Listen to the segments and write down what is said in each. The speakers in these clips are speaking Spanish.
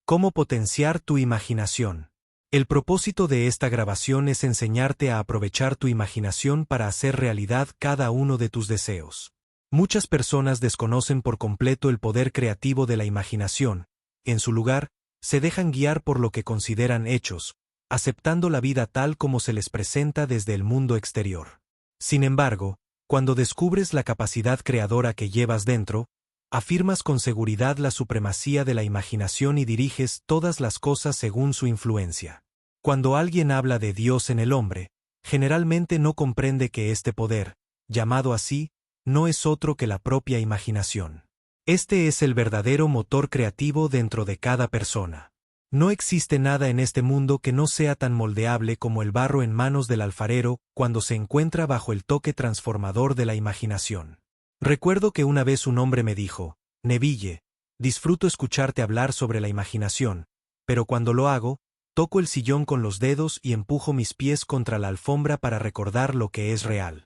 ¿Cómo potenciar tu imaginación? El propósito de esta grabación es enseñarte a aprovechar tu imaginación para hacer realidad cada uno de tus deseos. Muchas personas desconocen por completo el poder creativo de la imaginación. En su lugar, se dejan guiar por lo que consideran hechos, aceptando la vida tal como se les presenta desde el mundo exterior. Sin embargo, cuando descubres la capacidad creadora que llevas dentro, afirmas con seguridad la supremacía de la imaginación y diriges todas las cosas según su influencia. Cuando alguien habla de Dios en el hombre, generalmente no comprende que este poder, llamado así, no es otro que la propia imaginación. Este es el verdadero motor creativo dentro de cada persona. No existe nada en este mundo que no sea tan moldeable como el barro en manos del alfarero cuando se encuentra bajo el toque transformador de la imaginación. Recuerdo que una vez un hombre me dijo, Neville, disfruto escucharte hablar sobre la imaginación, pero cuando lo hago, toco el sillón con los dedos y empujo mis pies contra la alfombra para recordar lo que es real.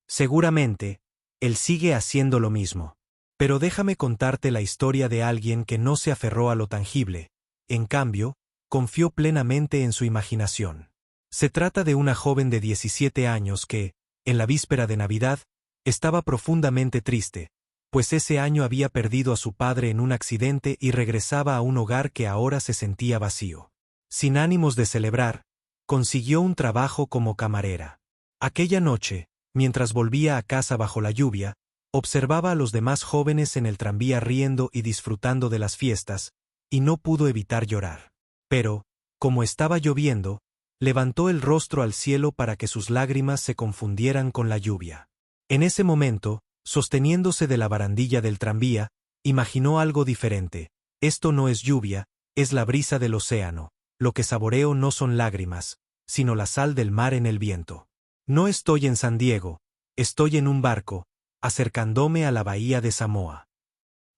Seguramente, él sigue haciendo lo mismo. Pero déjame contarte la historia de alguien que no se aferró a lo tangible, en cambio, confió plenamente en su imaginación. Se trata de una joven de 17 años que, en la víspera de Navidad, estaba profundamente triste, pues ese año había perdido a su padre en un accidente y regresaba a un hogar que ahora se sentía vacío. Sin ánimos de celebrar, consiguió un trabajo como camarera. Aquella noche, mientras volvía a casa bajo la lluvia, observaba a los demás jóvenes en el tranvía riendo y disfrutando de las fiestas, y no pudo evitar llorar. Pero, como estaba lloviendo, levantó el rostro al cielo para que sus lágrimas se confundieran con la lluvia. En ese momento, sosteniéndose de la barandilla del tranvía, imaginó algo diferente. Esto no es lluvia, es la brisa del océano. Lo que saboreo no son lágrimas, sino la sal del mar en el viento. No estoy en San Diego, estoy en un barco, acercándome a la bahía de Samoa.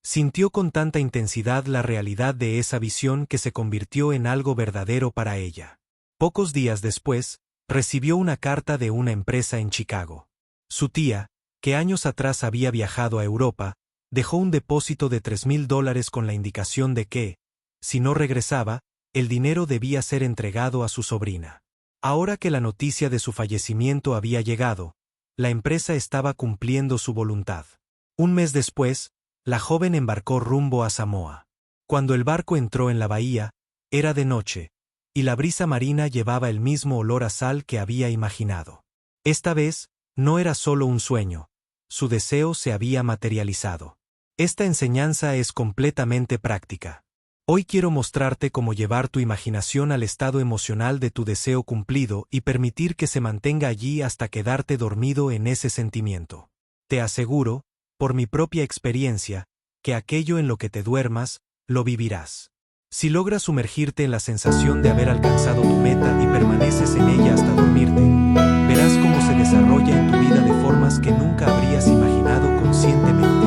Sintió con tanta intensidad la realidad de esa visión que se convirtió en algo verdadero para ella. Pocos días después, recibió una carta de una empresa en Chicago. Su tía, que años atrás había viajado a Europa, dejó un depósito de $3,000 con la indicación de que, si no regresaba, el dinero debía ser entregado a su sobrina. Ahora que la noticia de su fallecimiento había llegado, la empresa estaba cumpliendo su voluntad. Un mes después, la joven embarcó rumbo a Samoa. Cuando el barco entró en la bahía, era de noche, y la brisa marina llevaba el mismo olor a sal que había imaginado. Esta vez, no era solo un sueño, su deseo se había materializado. Esta enseñanza es completamente práctica. Hoy quiero mostrarte cómo llevar tu imaginación al estado emocional de tu deseo cumplido y permitir que se mantenga allí hasta quedarte dormido en ese sentimiento. Te aseguro, por mi propia experiencia, que aquello en lo que te duermas, lo vivirás. Si logras sumergirte en la sensación de haber alcanzado tu meta y permaneces en ella hasta dormirte, verás cómo se desarrolla en tu vida de formas que nunca habrías imaginado conscientemente.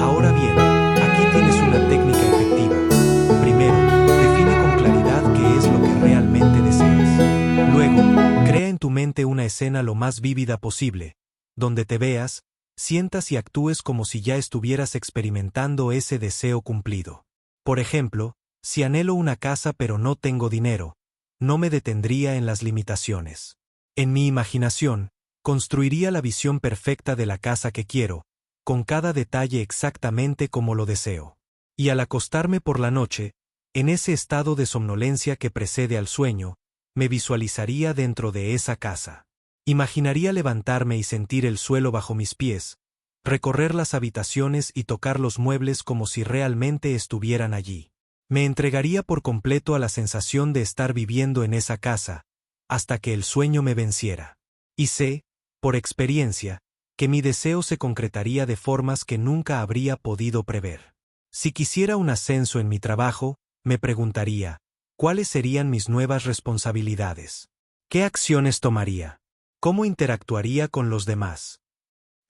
Ahora bien, aquí tienes una técnica efectiva. Primero, define con claridad qué es lo que realmente deseas. Luego, crea en tu mente una escena lo más vívida posible, donde te veas, sientas y actúes como si ya estuvieras experimentando ese deseo cumplido. Por ejemplo, si anhelo una casa pero no tengo dinero, no me detendría en las limitaciones. En mi imaginación, construiría la visión perfecta de la casa que quiero, con cada detalle exactamente como lo deseo. Y al acostarme por la noche, en ese estado de somnolencia que precede al sueño, me visualizaría dentro de esa casa. Imaginaría levantarme y sentir el suelo bajo mis pies, recorrer las habitaciones y tocar los muebles como si realmente estuvieran allí. Me entregaría por completo a la sensación de estar viviendo en esa casa, hasta que el sueño me venciera. Y sé, por experiencia, que mi deseo se concretaría de formas que nunca habría podido prever. Si quisiera un ascenso en mi trabajo, me preguntaría, ¿cuáles serían mis nuevas responsabilidades? ¿Qué acciones tomaría? ¿Cómo interactuaría con los demás?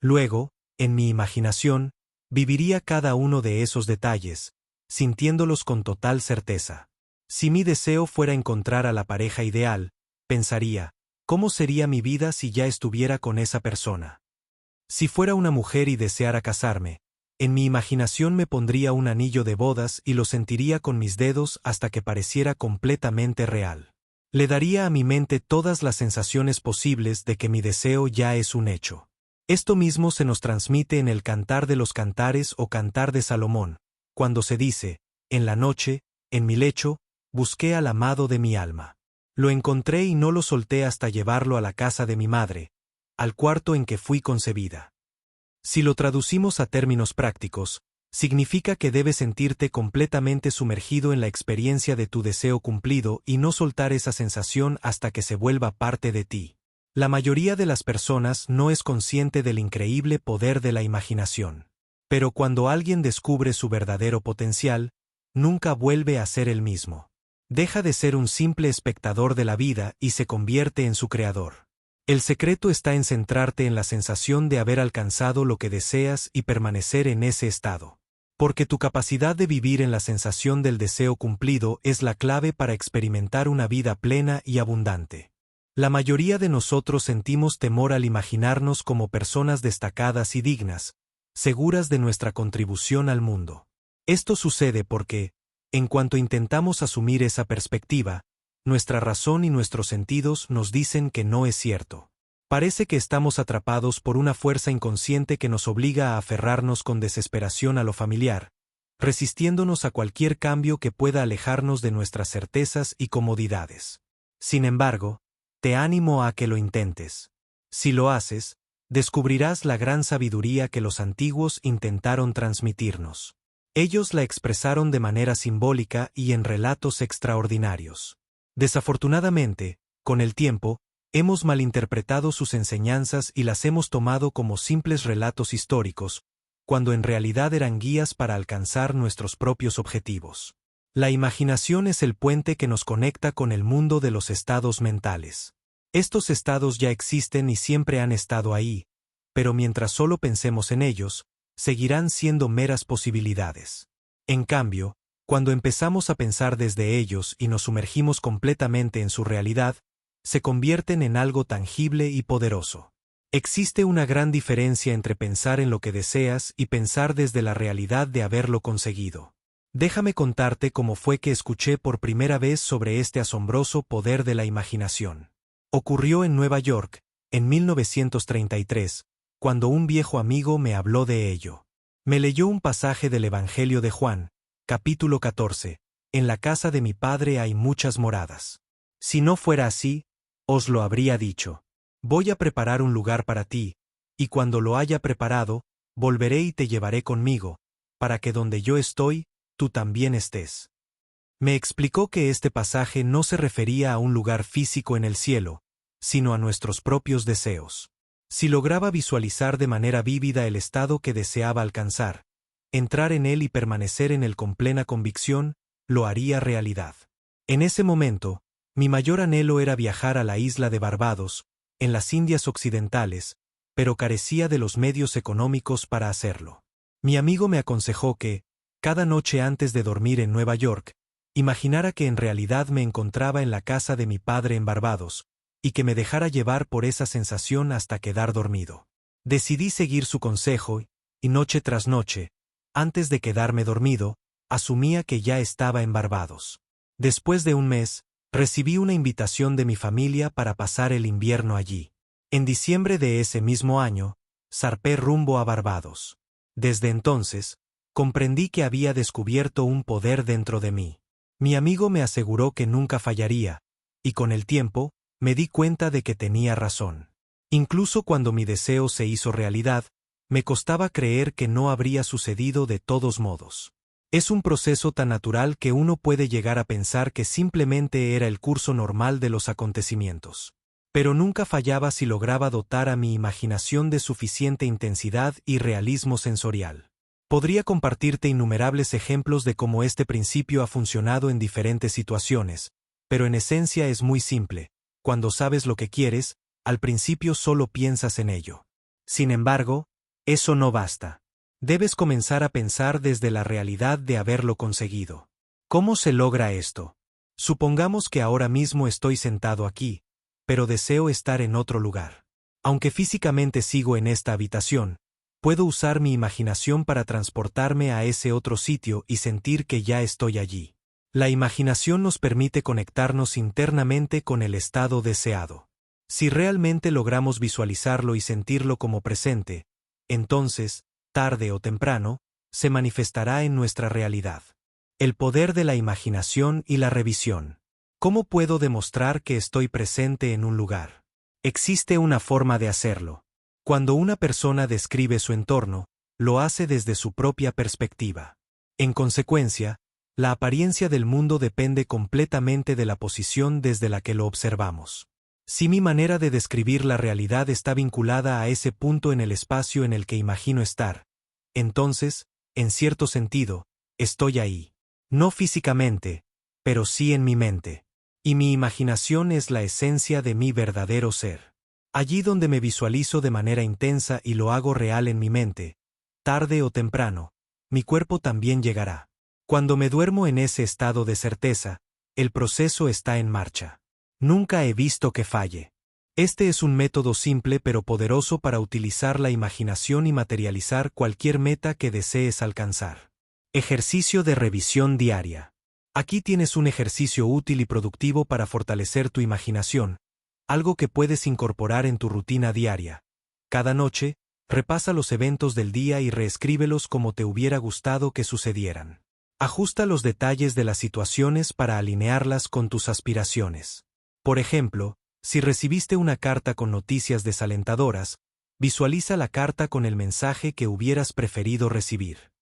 Luego, en mi imaginación, viviría cada uno de esos detalles, sintiéndolos con total certeza. Si mi deseo fuera encontrar a la pareja ideal, pensaría, ¿cómo sería mi vida si ya estuviera con esa persona? Si fuera una mujer y deseara casarme, En mi imaginación me pondría un anillo de bodas y lo sentiría con mis dedos hasta que pareciera completamente real. Le daría a mi mente todas las sensaciones posibles de que mi deseo ya es un hecho. Esto mismo se nos transmite en el Cantar de los Cantares o Cantar de Salomón, cuando se dice, en la noche, en mi lecho, busqué al amado de mi alma. Lo encontré y no lo solté hasta llevarlo a la casa de mi madre, al cuarto en que fui concebida. Si lo traducimos a términos prácticos, significa que debes sentirte completamente sumergido en la experiencia de tu deseo cumplido y no soltar esa sensación hasta que se vuelva parte de ti. La mayoría de las personas no es consciente del increíble poder de la imaginación. Pero cuando alguien descubre su verdadero potencial, nunca vuelve a ser el mismo. Deja de ser un simple espectador de la vida y se convierte en su creador. El secreto está en centrarte en la sensación de haber alcanzado lo que deseas y permanecer en ese estado. Porque tu capacidad de vivir en la sensación del deseo cumplido es la clave para experimentar una vida plena y abundante. La mayoría de nosotros sentimos temor al imaginarnos como personas destacadas y dignas, seguras de nuestra contribución al mundo. Esto sucede porque, en cuanto intentamos asumir esa perspectiva, nuestra razón y nuestros sentidos nos dicen que no es cierto. Parece que estamos atrapados por una fuerza inconsciente que nos obliga a aferrarnos con desesperación a lo familiar, resistiéndonos a cualquier cambio que pueda alejarnos de nuestras certezas y comodidades. Sin embargo, te animo a que lo intentes. Si lo haces, descubrirás la gran sabiduría que los antiguos intentaron transmitirnos. Ellos la expresaron de manera simbólica y en relatos extraordinarios. Desafortunadamente, con el tiempo, hemos malinterpretado sus enseñanzas y las hemos tomado como simples relatos históricos, cuando en realidad eran guías para alcanzar nuestros propios objetivos. La imaginación es el puente que nos conecta con el mundo de los estados mentales. Estos estados ya existen y siempre han estado ahí, pero mientras solo pensemos en ellos, seguirán siendo meras posibilidades. En cambio, cuando empezamos a pensar desde ellos y nos sumergimos completamente en su realidad, se convierten en algo tangible y poderoso. Existe una gran diferencia entre pensar en lo que deseas y pensar desde la realidad de haberlo conseguido. Déjame contarte cómo fue que escuché por primera vez sobre este asombroso poder de la imaginación. Ocurrió en Nueva York, en 1933, cuando un viejo amigo me habló de ello. Me leyó un pasaje del Evangelio de Juan, capítulo 14, en la casa de mi padre hay muchas moradas. Si no fuera así, os lo habría dicho. Voy a preparar un lugar para ti, y cuando lo haya preparado, volveré y te llevaré conmigo, para que donde yo estoy, tú también estés. Me explicó que este pasaje no se refería a un lugar físico en el cielo, sino a nuestros propios deseos. Si lograba visualizar de manera vívida el estado que deseaba alcanzar, entrar en él y permanecer en él con plena convicción, lo haría realidad. En ese momento, mi mayor anhelo era viajar a la isla de Barbados, en las Indias Occidentales, pero carecía de los medios económicos para hacerlo. Mi amigo me aconsejó que, cada noche antes de dormir en Nueva York, imaginara que en realidad me encontraba en la casa de mi padre en Barbados, y que me dejara llevar por esa sensación hasta quedar dormido. Decidí seguir su consejo, y noche tras noche, antes de quedarme dormido, asumía que ya estaba en Barbados. Después de un mes, recibí una invitación de mi familia para pasar el invierno allí. En diciembre de ese mismo año, zarpé rumbo a Barbados. Desde entonces, comprendí que había descubierto un poder dentro de mí. Mi amigo me aseguró que nunca fallaría, y con el tiempo, me di cuenta de que tenía razón. Incluso cuando mi deseo se hizo realidad, me costaba creer que no habría sucedido de todos modos. Es un proceso tan natural que uno puede llegar a pensar que simplemente era el curso normal de los acontecimientos. Pero nunca fallaba si lograba dotar a mi imaginación de suficiente intensidad y realismo sensorial. Podría compartirte innumerables ejemplos de cómo este principio ha funcionado en diferentes situaciones, pero en esencia es muy simple. Cuando sabes lo que quieres, al principio solo piensas en ello. Sin embargo, eso no basta. Debes comenzar a pensar desde la realidad de haberlo conseguido. ¿Cómo se logra esto? Supongamos que ahora mismo estoy sentado aquí, pero deseo estar en otro lugar. Aunque físicamente sigo en esta habitación, Puedo usar mi imaginación para transportarme a ese otro sitio y sentir que ya estoy allí. La imaginación nos permite conectarnos internamente con el estado deseado. Si realmente logramos visualizarlo y sentirlo como presente, entonces, tarde o temprano, se manifestará en nuestra realidad. El poder de la imaginación y la revisión. ¿Cómo puedo demostrar que estoy presente en un lugar? Existe una forma de hacerlo. Cuando una persona describe su entorno, lo hace desde su propia perspectiva. En consecuencia, la apariencia del mundo depende completamente de la posición desde la que lo observamos. Si mi manera de describir la realidad está vinculada a ese punto en el espacio en el que imagino estar, entonces, en cierto sentido, estoy ahí. No físicamente, pero sí en mi mente. Y mi imaginación es la esencia de mi verdadero ser. Allí donde me visualizo de manera intensa y lo hago real en mi mente, tarde o temprano, mi cuerpo también llegará. Cuando me duermo en ese estado de certeza, el proceso está en marcha. Nunca he visto que falle. Este es un método simple pero poderoso para utilizar la imaginación y materializar cualquier meta que desees alcanzar. Ejercicio de revisión diaria. Aquí tienes un ejercicio útil y productivo para fortalecer tu imaginación, algo que puedes incorporar en tu rutina diaria. Cada noche, repasa los eventos del día y reescríbelos como te hubiera gustado que sucedieran. Ajusta los detalles de las situaciones para alinearlas con tus aspiraciones. Por ejemplo, si recibiste una carta con noticias desalentadoras, visualiza la carta con el mensaje que hubieras preferido recibir.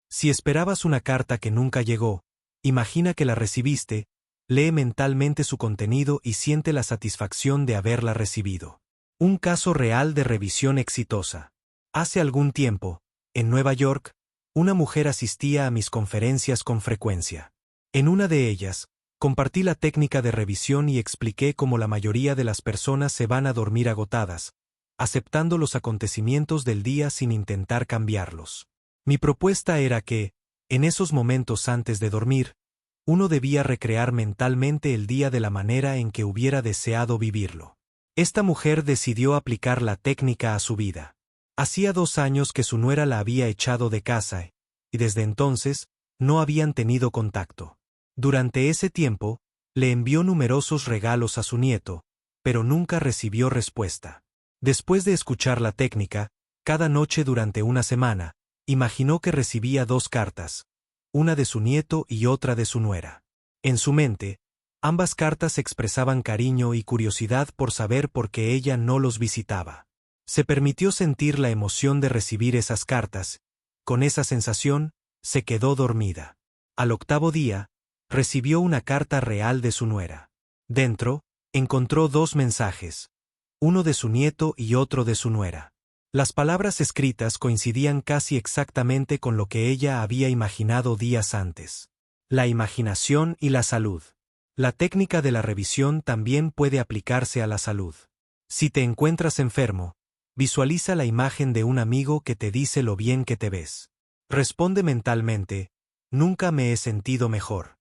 Si esperabas una carta que nunca llegó, imagina que la recibiste, lee mentalmente su contenido y siente la satisfacción de haberla recibido. Un caso real de revisión exitosa. Hace algún tiempo, en Nueva York, una mujer asistía a mis conferencias con frecuencia. En una de ellas, compartí la técnica de revisión y expliqué cómo la mayoría de las personas se van a dormir agotadas, aceptando los acontecimientos del día sin intentar cambiarlos. Mi propuesta era que, en esos momentos antes de dormir, uno debía recrear mentalmente el día de la manera en que hubiera deseado vivirlo. Esta mujer decidió aplicar la técnica a su vida. Hacía 2 años que su nuera la había echado de casa, y desde entonces, no habían tenido contacto. Durante ese tiempo, le envió numerosos regalos a su nieto, pero nunca recibió respuesta. Después de escuchar la técnica, cada noche durante una semana, imaginó que recibía 2 cartas, una de su nieto y otra de su nuera. En su mente, ambas cartas expresaban cariño y curiosidad por saber por qué ella no los visitaba. Se permitió sentir la emoción de recibir esas cartas. Con esa sensación, se quedó dormida. Al 8º día, recibió una carta real de su nuera. Dentro, encontró 2 mensajes, uno de su nieto y otro de su nuera. Las palabras escritas coincidían casi exactamente con lo que ella había imaginado días antes. La imaginación y la salud. La técnica de la revisión también puede aplicarse a la salud. Si te encuentras enfermo, visualiza la imagen de un amigo que te dice lo bien que te ves. Responde mentalmente, nunca me he sentido mejor.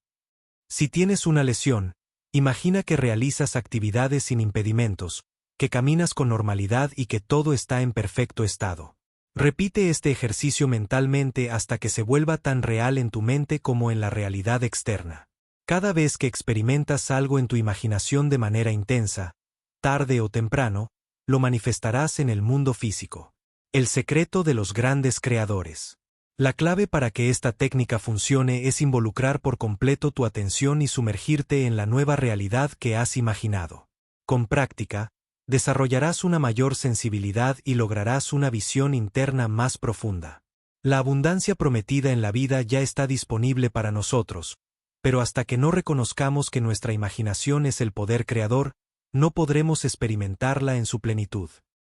Si tienes una lesión, imagina que realizas actividades sin impedimentos, que caminas con normalidad y que todo está en perfecto estado. Repite este ejercicio mentalmente hasta que se vuelva tan real en tu mente como en la realidad externa. Cada vez que experimentas algo en tu imaginación de manera intensa, tarde o temprano, lo manifestarás en el mundo físico. El secreto de los grandes creadores. La clave para que esta técnica funcione es involucrar por completo tu atención y sumergirte en la nueva realidad que has imaginado. Con práctica, desarrollarás una mayor sensibilidad y lograrás una visión interna más profunda. La abundancia prometida en la vida ya está disponible para nosotros, pero hasta que no reconozcamos que nuestra imaginación es el poder creador, no podremos experimentarla en su plenitud.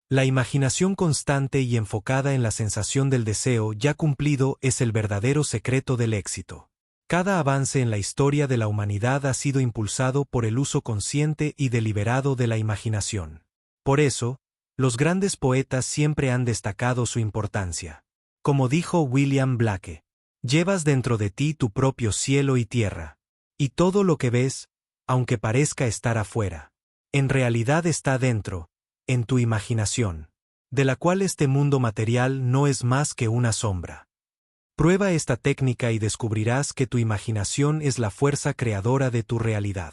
La imaginación constante y enfocada en la sensación del deseo ya cumplido es el verdadero secreto del éxito. Cada avance en la historia de la humanidad ha sido impulsado por el uso consciente y deliberado de la imaginación. Por eso, los grandes poetas siempre han destacado su importancia. Como dijo William Blake, llevas dentro de ti tu propio cielo y tierra, y todo lo que ves, aunque parezca estar afuera, en realidad está dentro, en tu imaginación. de la cual este mundo material no es más que una sombra. Prueba esta técnica y descubrirás que tu imaginación es la fuerza creadora de tu realidad.